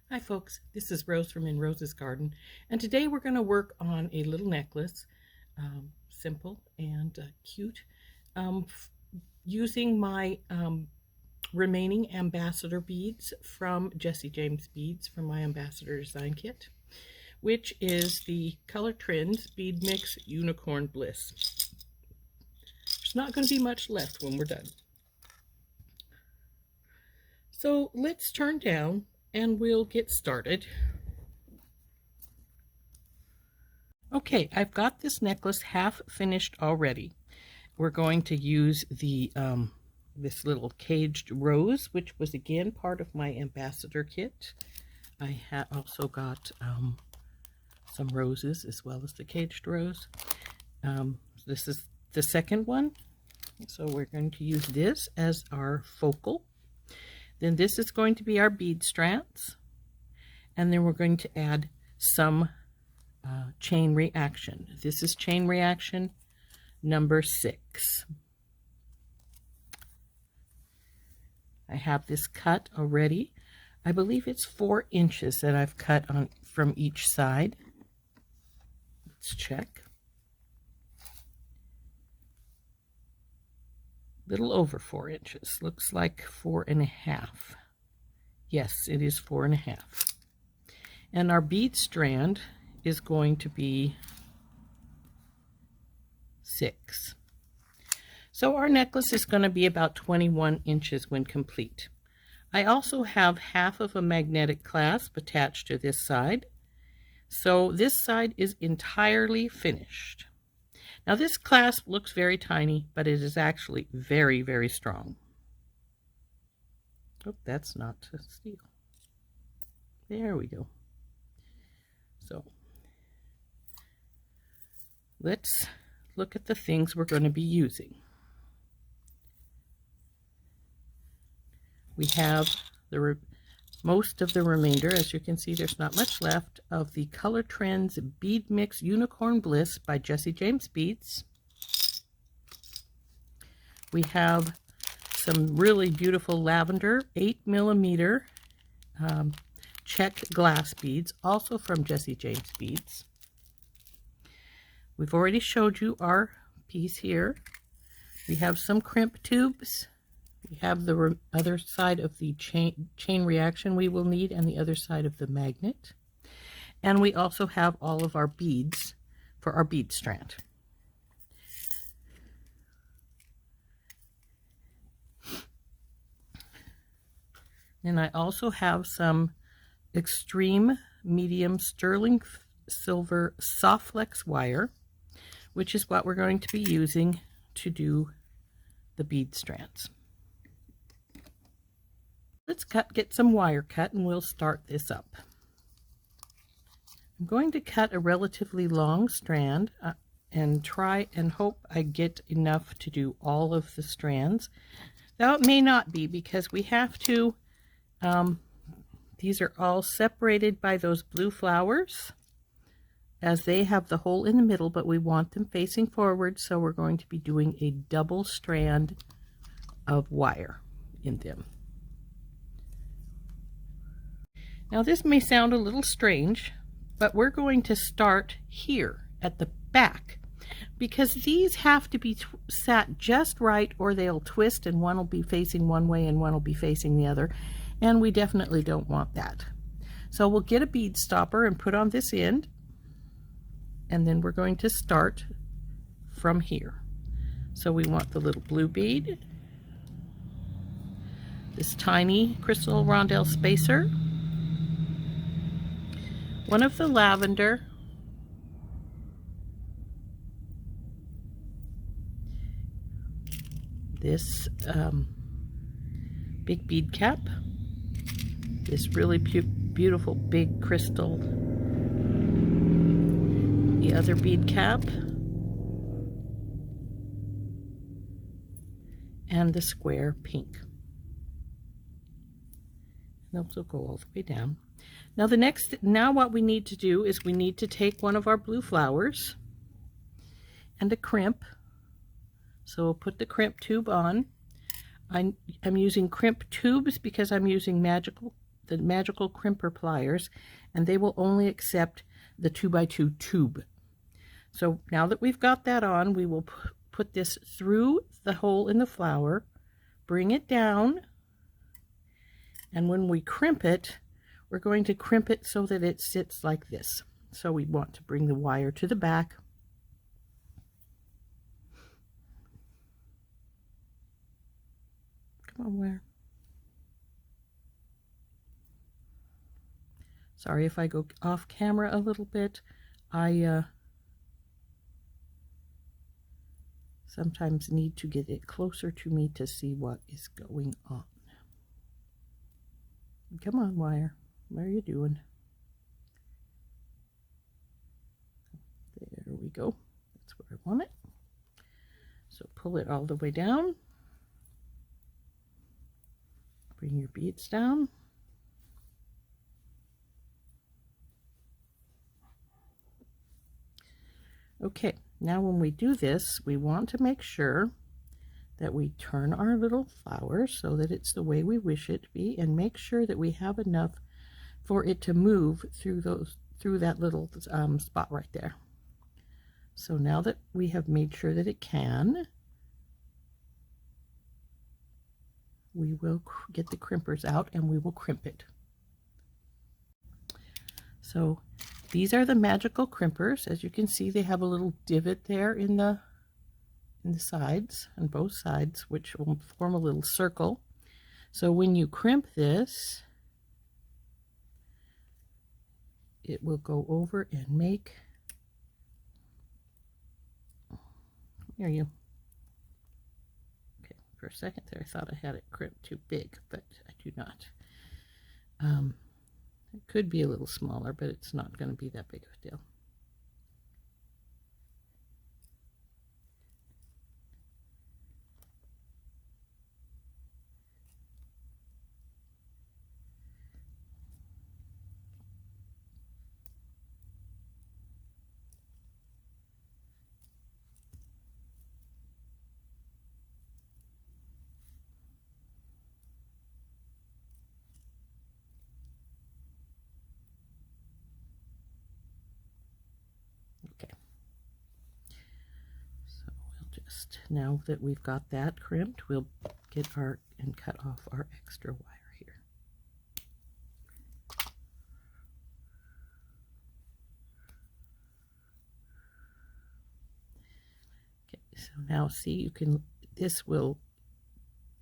Hi folks, this is Rose from In Rose's Garden, and today we're going to work on a little necklace, simple and cute, using my remaining ambassador beads from Jessie James Beads from my ambassador design kit, which is the Color Trends Bead Mix Unicorn Bliss. There's not going to be much left when we're done. So let's turn down and we'll get started. Okay, I've got this necklace half finished already. We're going to use the this little caged rose, which was again part of my ambassador kit. I also got some roses as well as the caged rose. This is the second one, so we're going to use this as our focal. Then this is going to be our bead strands, and then we're going to add some chain reaction. This is chain reaction number 6. I have this cut already. I believe it's 4 inches that I've cut on from each side. Let's check. Little over 4 inches. Looks like 4.5. Yes, it is 4.5. And our bead strand is going to be 6. So our necklace is going to be about 21 inches when complete. I also have half of a magnetic clasp attached to this side. So this side is entirely finished. Now this clasp looks very tiny, but it is actually very, very strong. Oh, that's not to steal. There we go. So let's look at the things we're going to be using. We have most of the remainder. As you can see, there's not much left of the Color Trends Bead Mix Unicorn Bliss by Jessie James Beads. We have some really beautiful lavender 8mm Czech Glass Beads, also from Jessie James Beads. We've already showed you our piece here. We have some crimp tubes. We have the other side of the chain reaction we will need, and the other side of the magnet. And we also have all of our beads for our bead strand. And I also have some extreme medium sterling silver Softflex wire, which is what we're going to be using to do the bead strands. Let's get some wire cut, and we'll start this up. I'm going to cut a relatively long strand and try and hope I get enough to do all of the strands. Now it may not be, because we have to, these are all separated by those blue flowers, as they have the hole in the middle, but we want them facing forward, so we're going to be doing a double strand of wire in them. Now this may sound a little strange, but we're going to start here at the back, because these have to be sat just right, or they'll twist and one will be facing one way and one will be facing the other, and we definitely don't want that. So we'll get a bead stopper and put on this end, and then we're going to start from here. So we want the little blue bead, this tiny crystal rondelle spacer, one of the lavender, this big bead cap, this really beautiful big crystal, the other bead cap, and the square pink. And those will go all the way down. Now what we need to do is we need to take one of our blue flowers and a crimp. So we'll put the crimp tube on. I'm using crimp tubes because I'm using magical the magical crimper pliers, and they will only accept the 2x2 tube. So now that we've got that on, we will put this through the hole in the flower, bring it down, and when we crimp it, we're going to crimp it so that it sits like this. So we want to bring the wire to the back. Come on, wire. Sorry if I go off camera a little bit. I sometimes need to get it closer to me to see what is going on. Come on, wire. What are you doing? There we go. That's where I want it. So pull it all the way down. Bring your beads down. Okay, now when we do this, we want to make sure that we turn our little flower so that it's the way we wish it to be, and make sure that we have enough for it to move through that little spot right there. So now that we have made sure that it can, we will get the crimpers out and we will crimp it. So these are the magical crimpers. As you can see, they have a little divot there in the sides, on both sides, which will form a little circle. So when you crimp this, it will go over and make, here you, okay, for a second there I thought I had it crimped too big, but I do not. It could be a little smaller, but it's not going to be that big of a deal. Okay, so we'll just, now that we've got that crimped, we'll get our, and cut off our extra wire here. Okay, so now see, you can, this will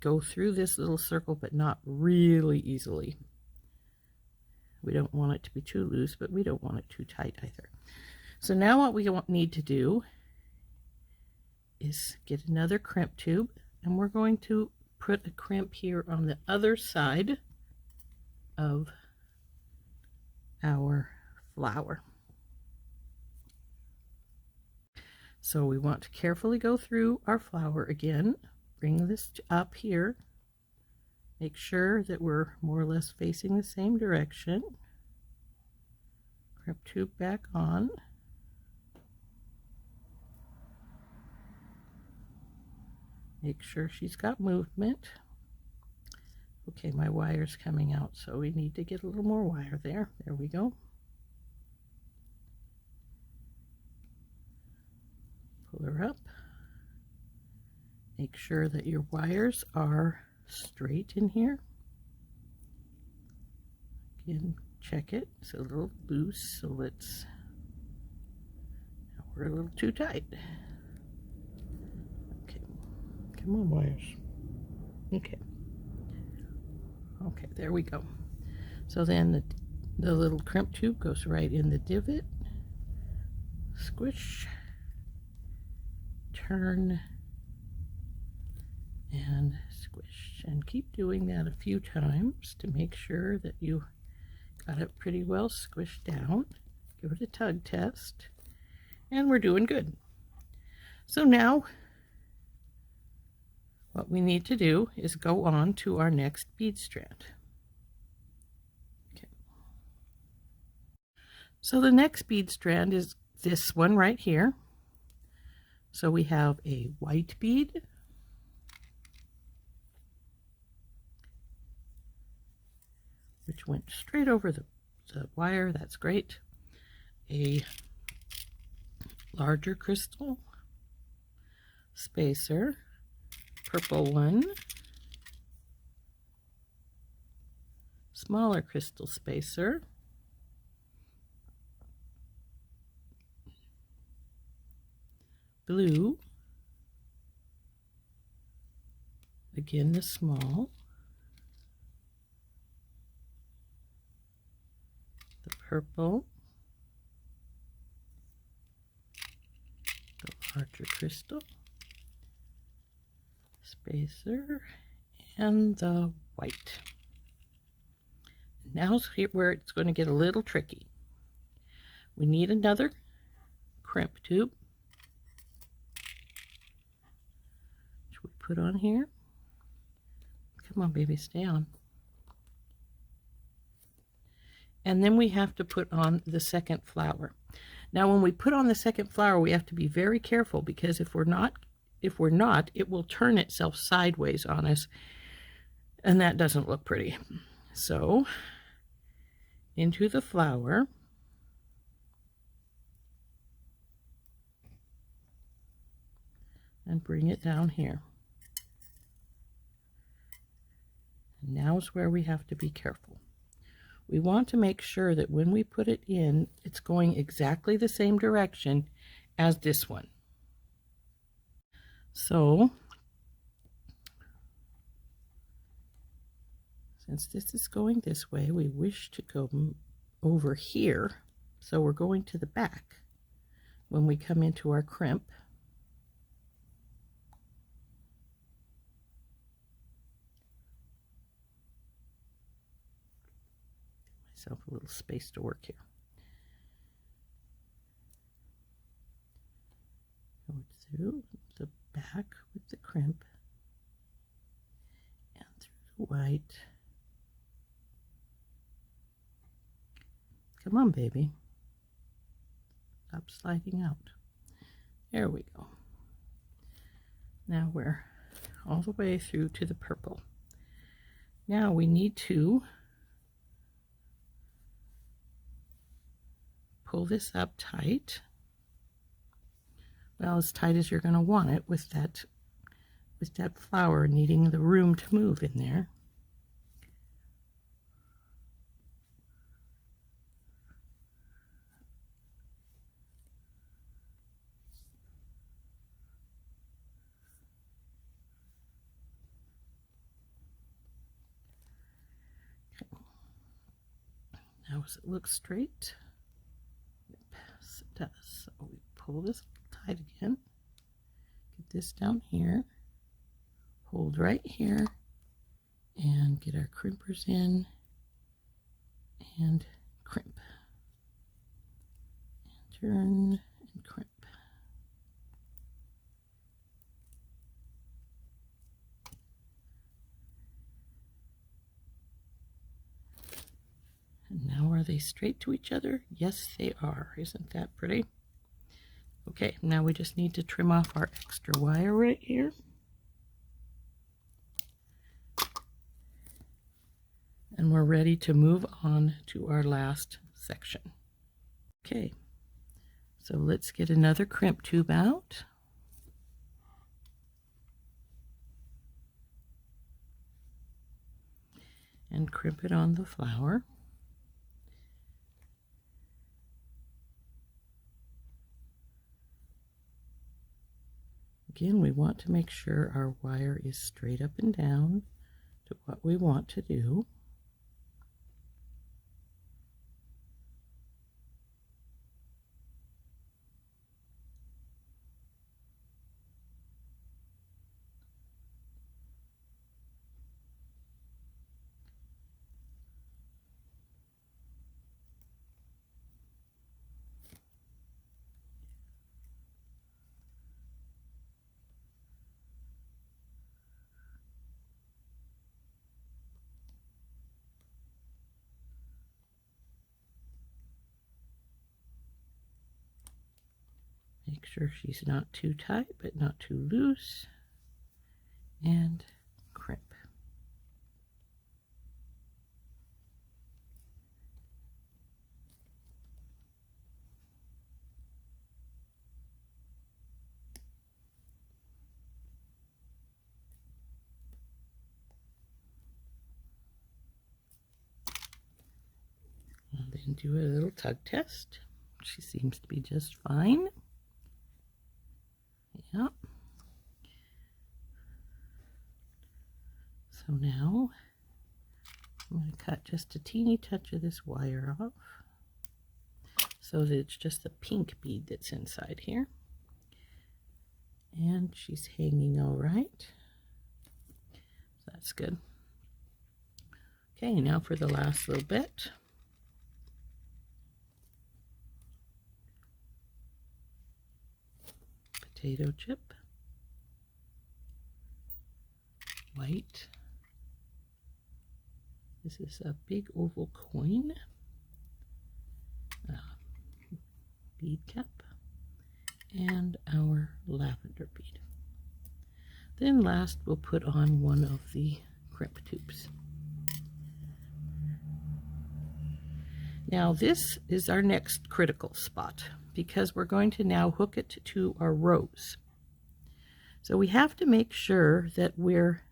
go through this little circle, but not really easily. We don't want it to be too loose, but we don't want it too tight either. So now what we need to do is get another crimp tube, and we're going to put a crimp here on the other side of our flower. So we want to carefully go through our flower again, bring this up here, make sure that we're more or less facing the same direction, crimp tube back on. Make sure she's got movement. Okay, my wire's coming out, so we need to get a little more wire there. There we go. Pull her up. Make sure that your wires are straight in here. Again, check it. It's a little loose, so let's, now we're a little too tight. Come on, wires. Okay. Okay, there we go. So then the little crimp tube goes right in the divot. Squish. Turn. And squish. And keep doing that a few times to make sure that you got it pretty well squished down. Give it a tug test. And we're doing good. So now what we need to do is go on to our next bead strand. Okay. So the next bead strand is this one right here. So we have a white bead, which went straight over the wire. That's great. A larger crystal spacer, purple one, smaller crystal spacer, blue, again the small, the purple, the larger crystal spacer, and the white. Now's here where it's going to get a little tricky. We need another crimp tube, which we put on here. Come on, baby, stay on. And then we have to put on the second flower. Now, when we put on the second flower, we have to be very careful, because if we're not, it will turn itself sideways on us, and that doesn't look pretty. So, into the flower, and bring it down here. And now is where we have to be careful. We want to make sure that when we put it in, it's going exactly the same direction as this one. So, since this is going this way, we wish to go over here. So we're going to the back when we come into our crimp. Give myself a little space to work here. Go through the back with the crimp and through the white. Come on, baby. Stop sliding out. There we go. Now we're all the way through to the purple. Now we need to pull this up tight. Well, as tight as you're going to want it with that flower needing the room to move in there. Now, does it look straight? Yes, it does. So we pull this tight again. Get this down here. Hold right here. And get our crimpers in. And crimp. And turn and crimp. And now, are they straight to each other? Yes, they are. Isn't that pretty? Okay, now we just need to trim off our extra wire right here. And we're ready to move on to our last section. Okay, so let's get another crimp tube out. And crimp it on the flower. Again, we want to make sure our wire is straight up and down to what we want to do. Make sure she's not too tight, but not too loose. And crimp. and do a little tug test. She seems to be just fine. Yeah. So now I'm going to cut just a teeny touch of this wire off so that it's just the pink bead that's inside here. And she's hanging all right. So that's good. Okay, now for the last little bit. Potato chip. White. This is a big oval coin. Bead cap. And our lavender bead. Then last we'll put on one of the crimp tubes. Now this is our next critical spot because we're going to now hook it to our rose. So we have to make sure that we're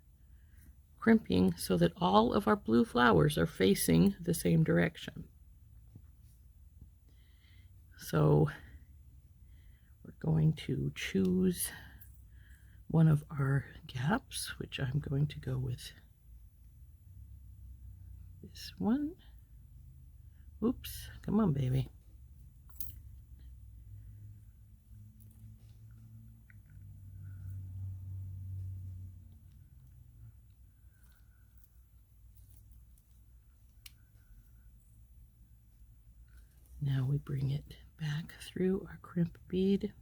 crimping so that all of our blue flowers are facing the same direction. So we're going to choose one of our gaps, which I'm going to go with this one. Oops, come on, baby. Now we bring it back through our crimp bead.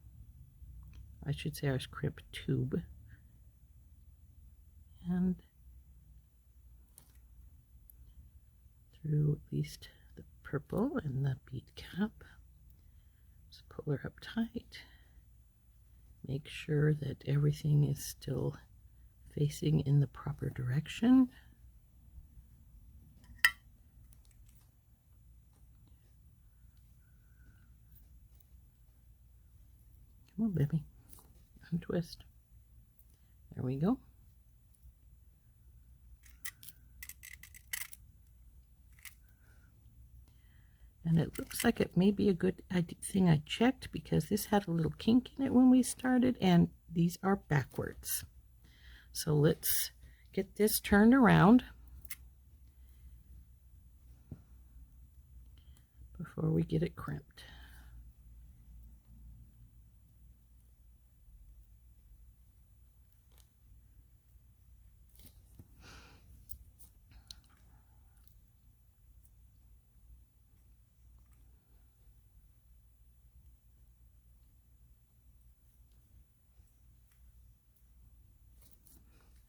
I should say our crimp tube. And through at least the purple and the bead cap. Just pull her up tight. Make sure that everything is still facing in the proper direction. Come on, baby. Untwist. There we go. And it looks like it may be a good thing I checked because this had a little kink in it when we started, and these are backwards. So let's get this turned around before we get it crimped.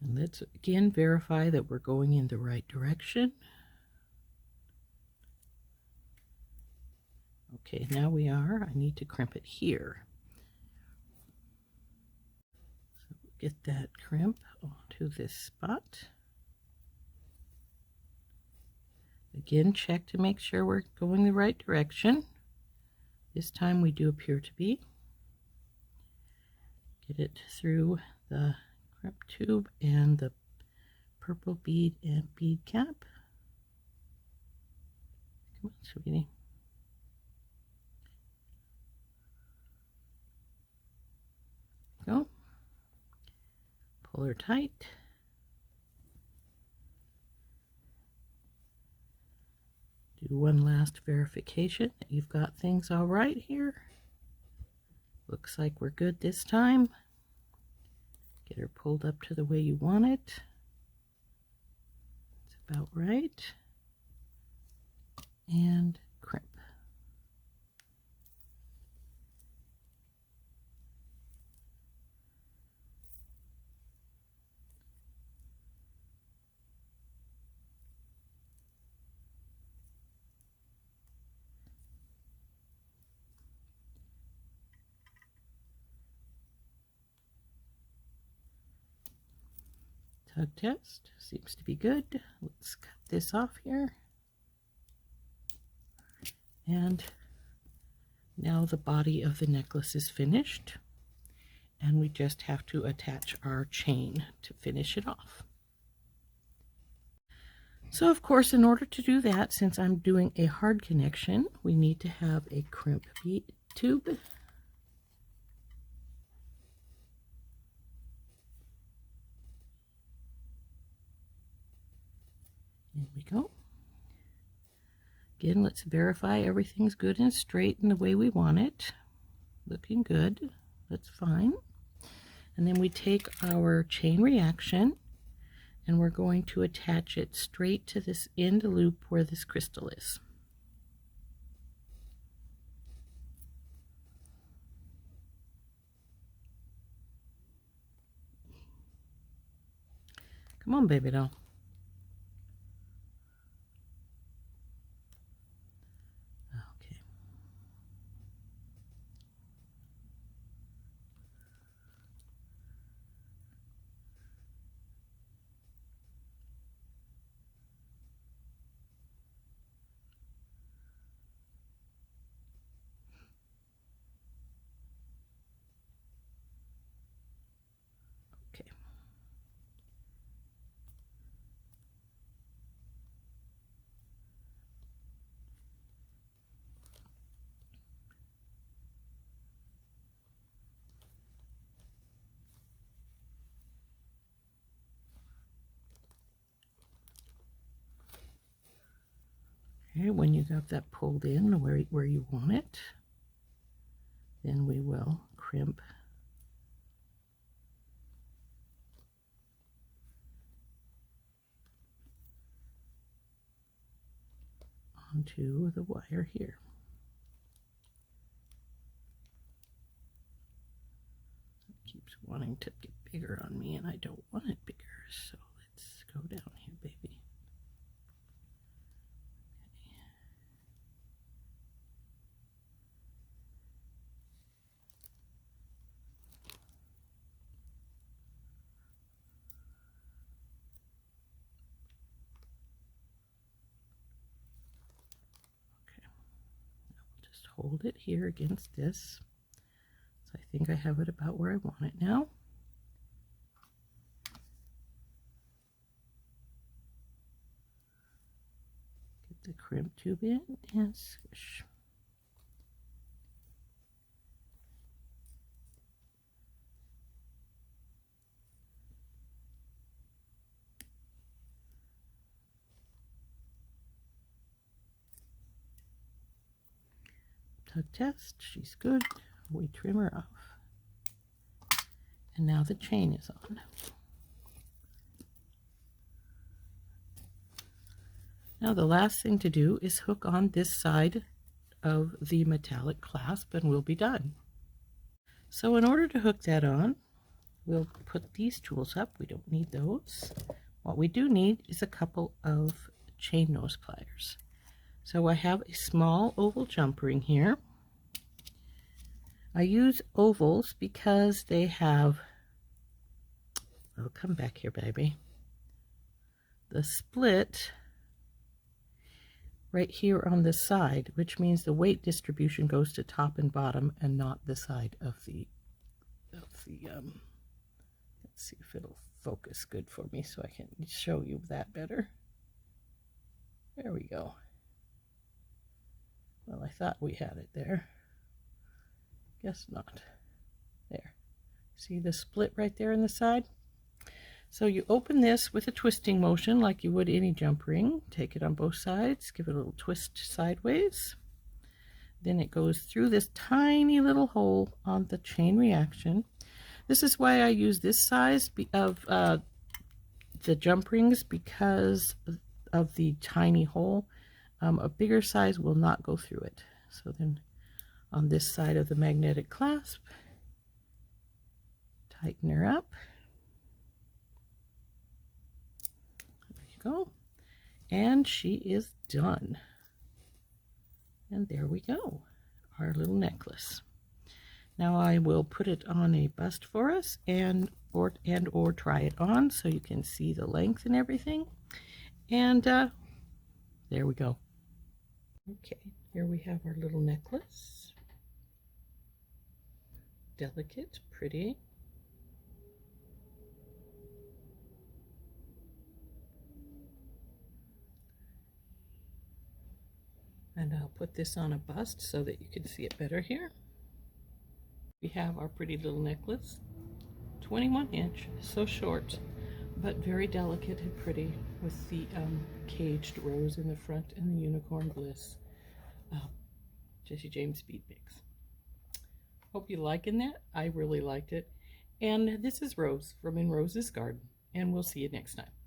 And let's again verify that we're going in the right direction. Okay, now we are. I need to crimp it here. So get that crimp onto this spot. Again, check to make sure we're going the right direction. This time we do appear to be. Get it through the crimp tube and the purple bead and bead cap. Come on, sweetie. Go. Pull her tight. Do one last verification that you've got things all right here. Looks like we're good this time. Get her pulled up to the way you want it. It's about right. And crimp. Tug test seems to be good. Let's cut this off here. And now the body of the necklace is finished, and we just have to attach our chain to finish it off. So of course, in order to do that, since I'm doing a hard connection, we need to have a crimp bead tube. There we go. Again, let's verify everything's good and straight in the way we want it. Looking good. That's fine. And then we take our chain reaction and we're going to attach it straight to this end loop where this crystal is. Come on, baby doll. Okay. Okay. Okay, when you got that pulled in where you want it, then we will crimp onto the wire here. It keeps wanting to get bigger on me and I don't want it bigger, so let's go down here, baby. Hold it here against this. So I think I have it about where I want it now. Get the crimp tube in and squish. Tug test, she's good. We trim her off. And now the chain is on. Now the last thing to do is hook on this side of the metallic clasp and we'll be done. So in order to hook that on, we'll put these tools up. We don't need those. What we do need is a couple of chain nose pliers. So I have a small oval jump ring here. I use ovals because they have, oh, come back here, baby, the split right here on this side, which means the weight distribution goes to top and bottom and not the side of the let's see if it'll focus good for me so I can show you that better. There we go. Well, I thought we had it there. Guess not. There. See the split right there in the side? So you open this with a twisting motion like you would any jump ring. Take it on both sides, give it a little twist sideways. Then it goes through this tiny little hole on the chain reaction. This is why I use this size of the jump rings, because of the tiny hole. A bigger size will not go through it. So then on this side of the magnetic clasp, tighten her up. There you go. And she is done. And there we go, our little necklace. Now I will put it on a bust for us and or try it on so you can see the length and everything. And there we go. Okay, here we have our little necklace. Delicate, pretty. And I'll put this on a bust so that you can see it better here. We have our pretty little necklace, 21 inch, so short, but very delicate and pretty, with the caged rose in the front and the Unicorn Bliss Jesse James bead mix. Hope you're liking that. I really liked it. And this is Rose from In Rose's Garden, and we'll see you next time.